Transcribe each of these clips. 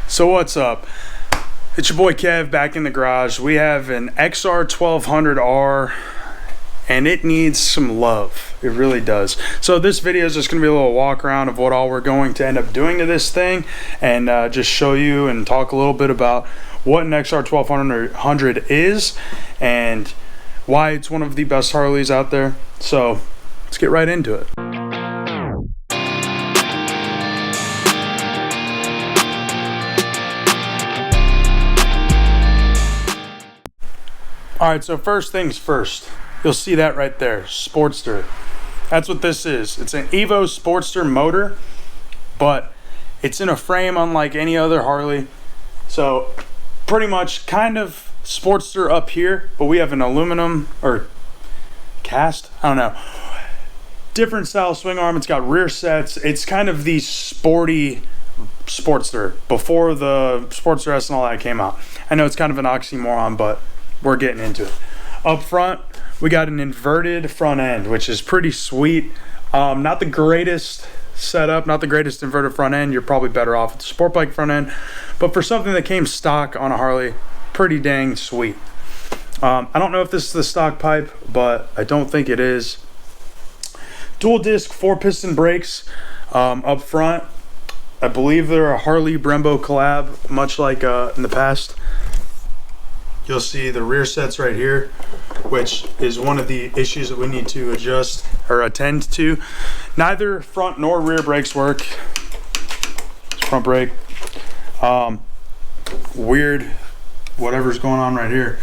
So what's up? It's your boy Kev back in the garage. We have an XR1200R and it needs some love. It really does. So this video is just going to be a little walk around of what all we're going to end up doing to this thing, and just show you and talk a little bit about what an XR1200 is and why it's one of the best Harleys out there. So let's get right into it. Alright, so first things first, you'll see that right there, Sportster. That's what this is. It's an Evo Sportster motor, but it's in a frame unlike any other Harley. So pretty much kind of Sportster up here, but we have an aluminum or cast, I don't know. Different style swing arm. It's got rear sets. It's kind of the sporty Sportster before the Sportster S and all that came out. I know it's kind of an oxymoron, but we're getting into it. Up front, we got an inverted front end, which is pretty sweet. Not the greatest setup, not the greatest inverted front end. You're probably better off with the sport bike front end, but for something that came stock on a Harley, pretty dang sweet. I don't know if this is the stock pipe, but I don't think it is. Dual disc 4-piston brakes up front. I believe they're a Harley Brembo collab, much like in the past. You'll see the rear sets right here, which is one of the issues that we need to adjust or attend to. Neither front nor rear brakes work. Front brake. Weird, whatever's going on right here.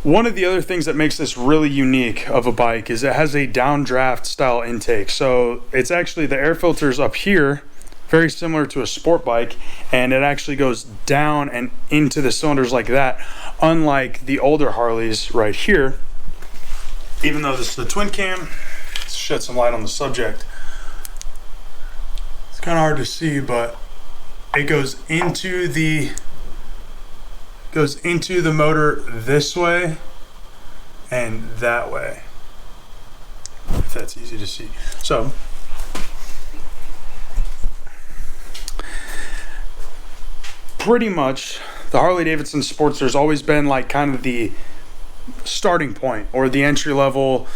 One of the other things that makes this really unique of a bike is it has a downdraft style intake. So it's actually the air filters up here, very similar to a sport bike, and it actually goes down and into the cylinders like that, unlike the older Harleys right here. Even though this is the twin cam, let's shed some light on the subject. It's kind of hard to see, but it goes into the motor this way and that way, if that's easy to see. So pretty much the Harley Davidson Sportster has always been like kind of the starting point or the entry level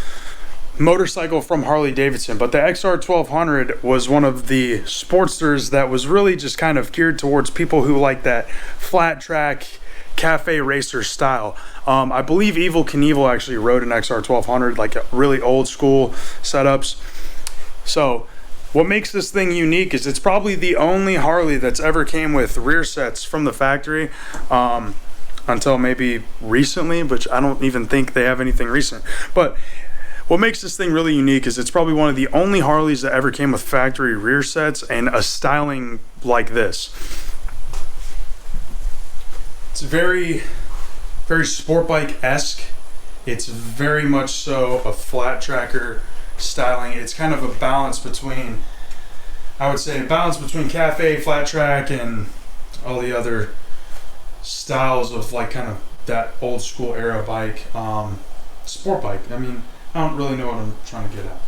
motorcycle from Harley Davidson, but the XR1200 was one of the Sportsters that was really just kind of geared towards people who like that flat track cafe racer style. I believe Evel Knievel actually rode an XR1200, like really old school setups. So what makes this thing unique is it's probably the only Harley that's ever came with rear sets from the factory, until maybe recently, which I don't even think they have anything recent. But what makes this thing really unique is it's probably one of the only Harleys that ever came with factory rear sets and a styling like this. It's very, very sport bike-esque. It's very much so a flat tracker styling. It's kind of a balance between, I would say, a balance between cafe, flat track, and all the other styles of like kind of that old school era bike, sport bike. I mean, I don't really know what I'm trying to get at.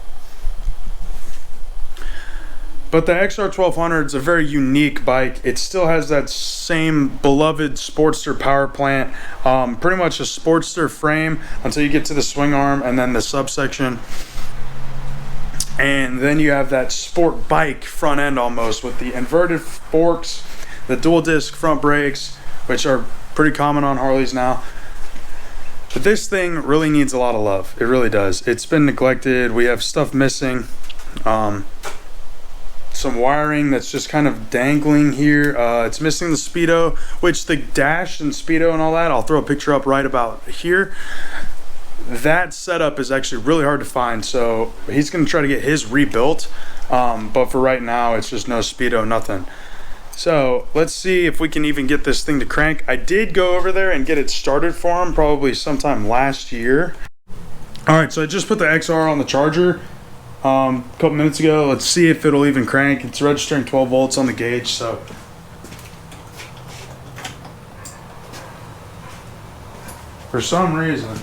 But the XR1200 is a very unique bike. It still has that same beloved Sportster power plant, pretty much a Sportster frame until you get to the swing arm and then the subsection. And then you have that sport bike front end almost with the inverted forks, the dual disc front brakes, which are pretty common on Harleys now. But this thing really needs a lot of love. It really does. It's been neglected. We have stuff missing. Some wiring that's just kind of dangling here. It's missing the speedo, which the dash and speedo and all that, I'll throw a picture up right about here. That setup is actually really hard to find, so he's going to try to get his rebuilt, but for right now it's just no speedo, nothing. So let's see if we can even get this thing to crank. I did go over there and get it started for him probably sometime last year. Alright, so I just put the XR on the charger a couple minutes ago. Let's see if it'll even crank. It's registering 12 volts on the gauge, so for some reason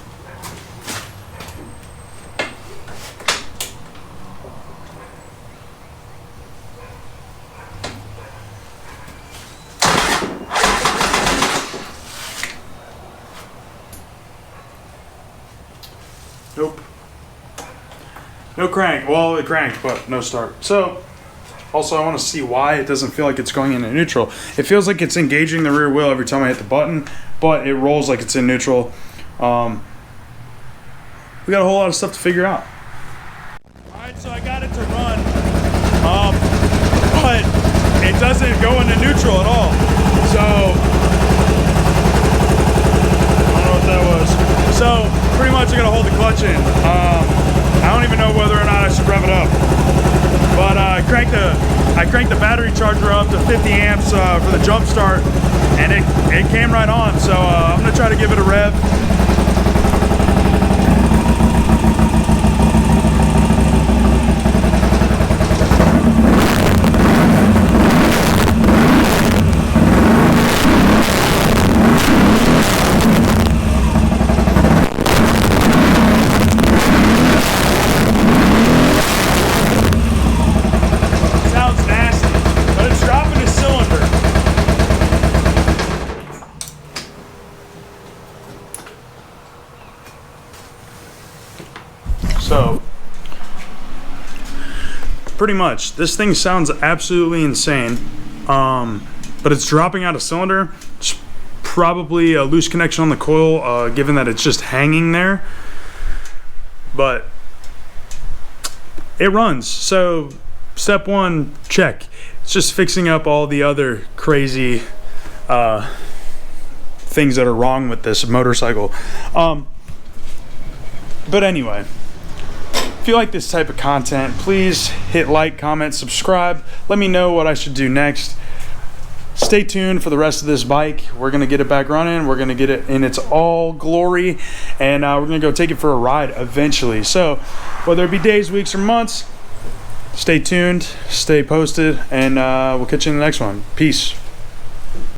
No crank. Well, it cranked, but no start. So, also I want to see why it doesn't feel like it's going into neutral. It feels like it's engaging the rear wheel every time I hit the button, but it rolls like it's in neutral. We got a whole lot of stuff to figure out. Alright, so I got it to run, but it doesn't go into neutral at all. So, I don't know what that was. So, pretty much I gotta hold the clutch in. I don't even know whether or not I should rev it up. But I cranked the battery charger up to 50 amps for the jump start, and it came right on. So I'm gonna try to give it a rev. So, pretty much, this thing sounds absolutely insane, but it's dropping out of cylinder. It's probably a loose connection on the coil, given that it's just hanging there, but it runs. So, step one, check. It's just fixing up all the other crazy things that are wrong with this motorcycle. But anyway, if you like this type of content, please hit like, comment, subscribe. Let me know what I should do next. Stay tuned for the rest of this bike. We're gonna get it back running. We're gonna get it in its all glory, and we're gonna go take it for a ride eventually. So whether it be days, weeks, or months, stay tuned, stay posted, and we'll catch you in the next one. Peace.